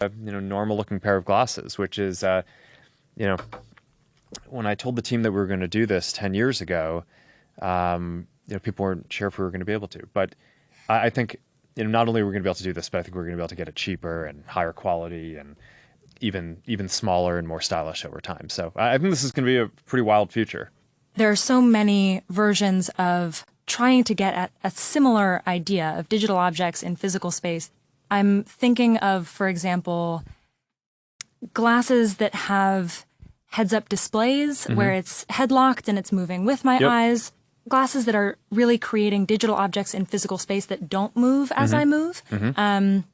a normal looking pair of glasses, which is, you know, when I told the team that we were going to do this 10 years ago, people weren't sure if we were going to be able to. But I think, not only are we going to be able to do this, but I think we're going to be able to get it cheaper and higher quality and even smaller and more stylish over time. So I think this is going to be a pretty wild future. There are so many versions of trying to get at a similar idea of digital objects in physical space. I'm thinking of, for example, glasses that have heads-up displays where it's head-locked and it's moving with my eyes. Glasses that are really creating digital objects in physical space that don't move as I move. I'm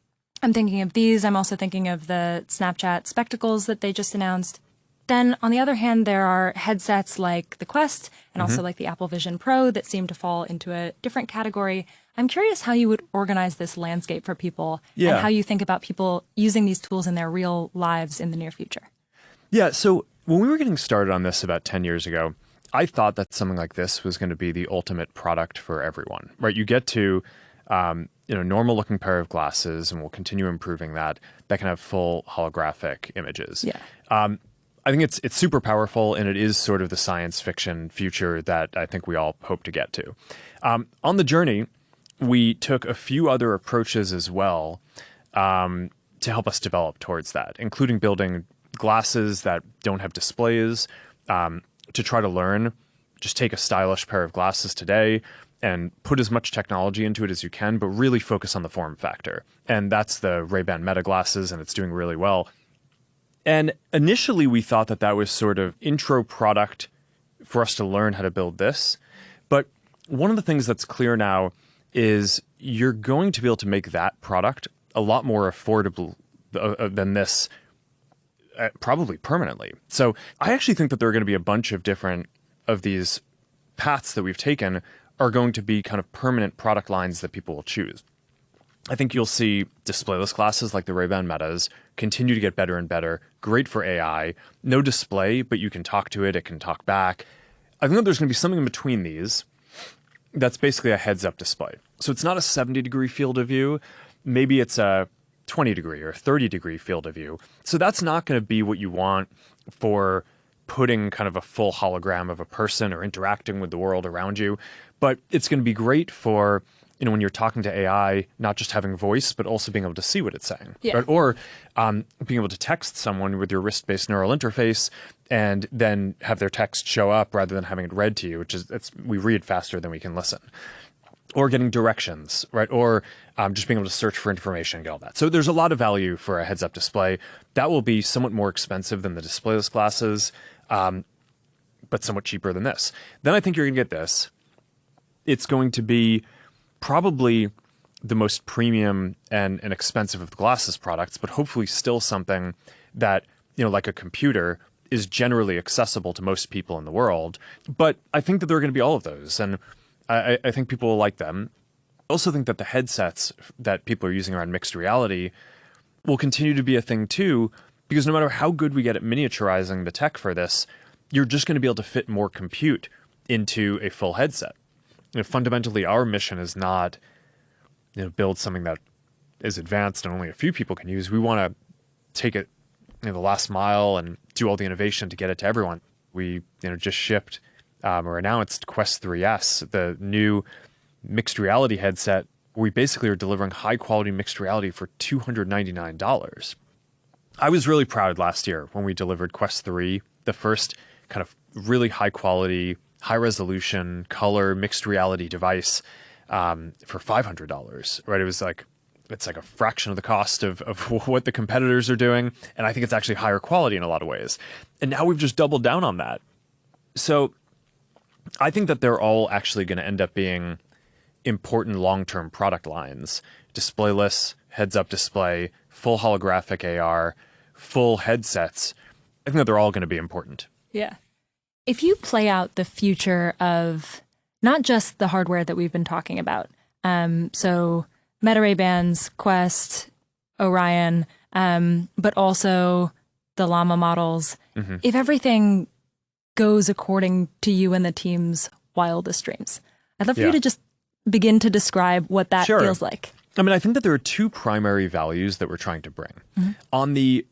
thinking of these. I'm also thinking of the Snapchat spectacles that they just announced. Then, on the other hand, there are headsets like the Quest and also like the Apple Vision Pro that seem to fall into a different category. I'm curious how you would organize this landscape for people and how you think about people using these tools in their real lives in the near future. Yeah, so when we were getting started on this about 10 years ago, I thought that something like this was going to be the ultimate product for everyone, right? You get to, normal looking pair of glasses, and we'll continue improving that can have full holographic images. Yeah. I think it's super powerful, and it is sort of the science fiction future that I think we all hope to get to. On the journey, we took a few other approaches as well to help us develop towards that, including building glasses that don't have displays to try to learn. Just take a stylish pair of glasses today and put as much technology into it as you can, but really focus on the form factor. And that's the Ray-Ban Meta glasses, and it's doing really well. And initially, we thought that was sort of intro product for us to learn how to build this. But one of the things that's clear now is you're going to be able to make that product a lot more affordable than this, probably permanently. So I actually think that there are going to be a bunch of different of these paths that we've taken are going to be kind of permanent product lines that people will choose. I think you'll see displayless glasses like the Ray-Ban Metas continue to get better and better. Great for AI. No display, but you can talk to it. It can talk back. I think that there's going to be something in between these that's basically a heads-up display. So it's not a 70-degree field of view. Maybe it's a 20-degree or 30-degree field of view. So that's not going to be what you want for putting kind of a full hologram of a person or interacting with the world around you. But it's going to be great for, when you're talking to AI, not just having voice, but also being able to see what it's saying. Yeah. Right? Or being able to text someone with your wrist-based neural interface and then have their text show up rather than having it read to you, which is, we read faster than we can listen. Or getting directions, right? Or just being able to search for information and get all that. So there's a lot of value for a heads-up display. That will be somewhat more expensive than the displayless glasses, but somewhat cheaper than this. Then I think you're going to get this. It's going to be probably the most premium and expensive of the glasses products, but hopefully still something that, like a computer, is generally accessible to most people in the world. But I think that there are going to be all of those, and I think people will like them. I also think that the headsets that people are using around mixed reality will continue to be a thing too, because no matter how good we get at miniaturizing the tech for this, you're just going to be able to fit more compute into a full headset. Fundamentally, our mission is not, build something that is advanced and only a few people can use. We want to take it, the last mile and do all the innovation to get it to everyone. We, just shipped or announced Quest 3S, the new mixed reality headset. We basically are delivering high quality mixed reality for $299. I was really proud last year when we delivered Quest 3, the first kind of really high quality, high resolution, color, mixed reality device for $500, right? It was like, it's like a fraction of the cost of what the competitors are doing. And I think it's actually higher quality in a lot of ways. And now we've just doubled down on that. So I think that they're all actually going to end up being important long-term product lines. Displayless, heads-up display, full holographic AR, full headsets. I think that they're all going to be important. Yeah. If you play out the future of not just the hardware that we've been talking about, so Meta Ray-Bans, Quest, Orion, but also the Llama models, if everything goes according to you and the team's wildest dreams, I'd love for you to just begin to describe what that feels like. I mean, I think that there are two primary values that we're trying to bring. On the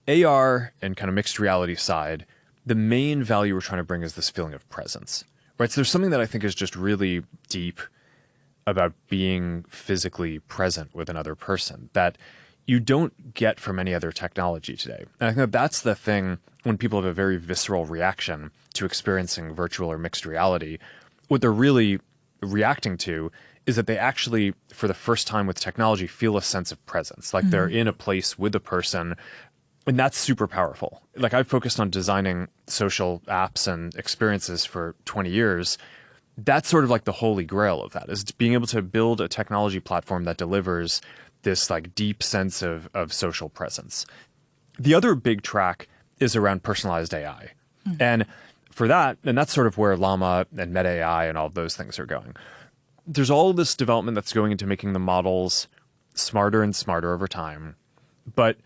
AR and kind of mixed reality side, the main value we're trying to bring is this feeling of presence, right? So there's something that I think is just really deep about being physically present with another person that you don't get from any other technology today. And I think that that's the thing when people have a very visceral reaction to experiencing virtual or mixed reality, what they're really reacting to is that they actually, for the first time with technology, feel a sense of presence, like they're in a place with a person. And that's super powerful. Like I've focused on designing social apps and experiences for 20 years. That's sort of like the holy grail of that, is being able to build a technology platform that delivers this like deep sense of social presence. The other big track is around personalized AI. And for that, and that's sort of where Llama and Meta AI and all of those things are going. There's all this development that's going into making the models smarter and smarter over time. But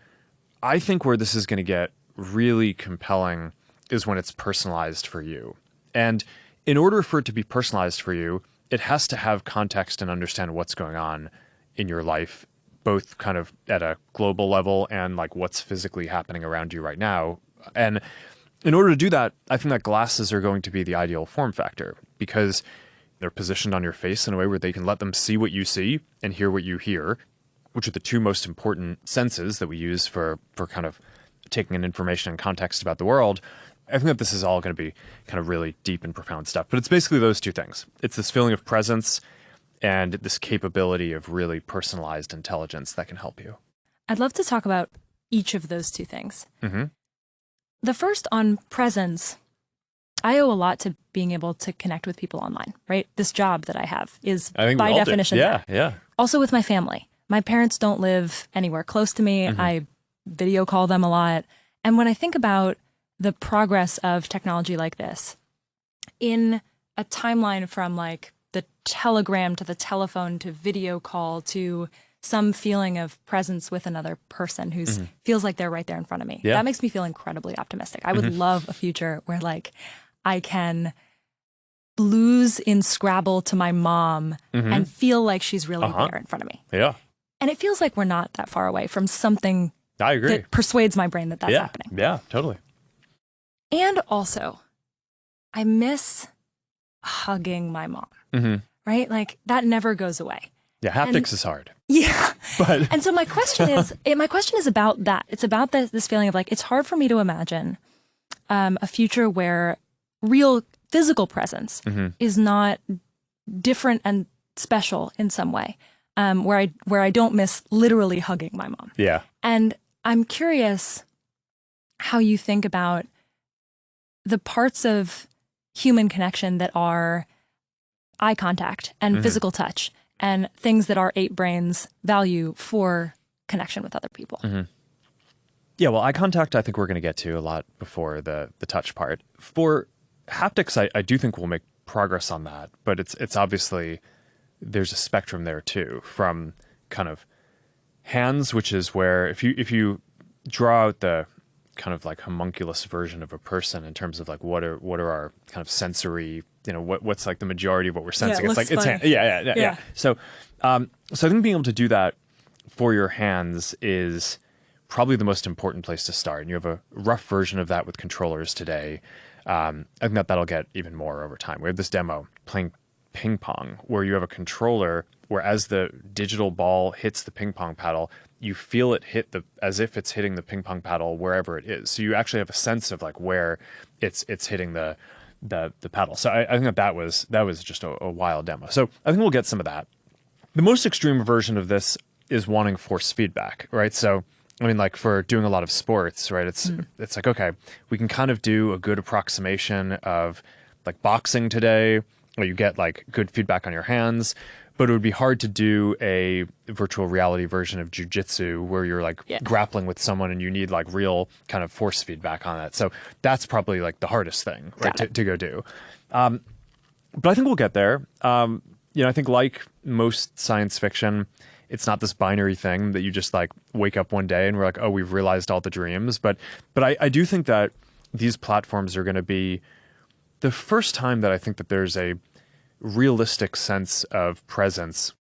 I think where this is going to get really compelling is when it's personalized for you. And in order for it to be personalized for you, it has to have context and understand what's going on in your life, both kind of at a global level and like what's physically happening around you right now. And in order to do that, I think that glasses are going to be the ideal form factor because they're positioned on your face in a way where they can let them see what you see and hear what you hear, which are the two most important senses that we use for kind of taking in information and context about the world. I think that this is all going to be kind of really deep and profound stuff. But it's basically those two things. It's this feeling of presence and this capability of really personalized intelligence that can help you. I'd love to talk about each of those two things. The first on presence, I owe a lot to being able to connect with people online, right? This job that I have is by definition. Yeah. Also with my family. My parents don't live anywhere close to me. I video call them a lot. And when I think about the progress of technology like this, in a timeline from like the telegram to the telephone to video call to some feeling of presence with another person who feels like they're right there in front of me. That makes me feel incredibly optimistic. I would love a future where like I can lose in Scrabble to my mom and feel like she's really there in front of me. Yeah. And it feels like we're not that far away from something I agree. that persuades my brain that that's happening. Yeah, totally. And also, I miss hugging my mom, right? Like that never goes away. Yeah, haptics is hard. Yeah. But and so my question is about that. It's about this feeling of like, it's hard for me to imagine a future where real physical presence is not different and special in some way, where I don't miss literally hugging my mom. Yeah. And I'm curious how you think about the parts of human connection that are eye contact and physical touch and things that our ape brains value for connection with other people. Yeah, well, eye contact I think we're going to get to a lot before the touch part. For haptics, I do think we'll make progress on that, but it's obviously there's a spectrum there too, from kind of hands, which is where if you draw out the kind of like homunculus version of a person in terms of like what are our kind of sensory, what's like the majority of what we're sensing. It's like it's hand, yeah. So I think being able to do that for your hands is probably the most important place to start. And you have a rough version of that with controllers today. I think that'll get even more over time. We have this demo playing ping pong where you have a controller where as the digital ball hits the ping pong paddle, you feel it hit as if it's hitting the ping pong paddle wherever it is. So you actually have a sense of like where it's hitting the paddle. So I think that was just a wild demo. So I think we'll get some of that. The most extreme version of this is wanting force feedback, right? So I mean, like for doing a lot of sports, right? It's like, okay, we can kind of do a good approximation of like boxing today, where you get like good feedback on your hands, but it would be hard to do a virtual reality version of jujitsu where you're like grappling with someone and you need like real kind of force feedback on that. So that's probably like the hardest thing, right, to go do. But I think we'll get there. I think like most science fiction, it's not this binary thing that you just like wake up one day and we're like, oh, we've realized all the dreams. But I do think that these platforms are going to be the first time that I think that there's a realistic sense of presence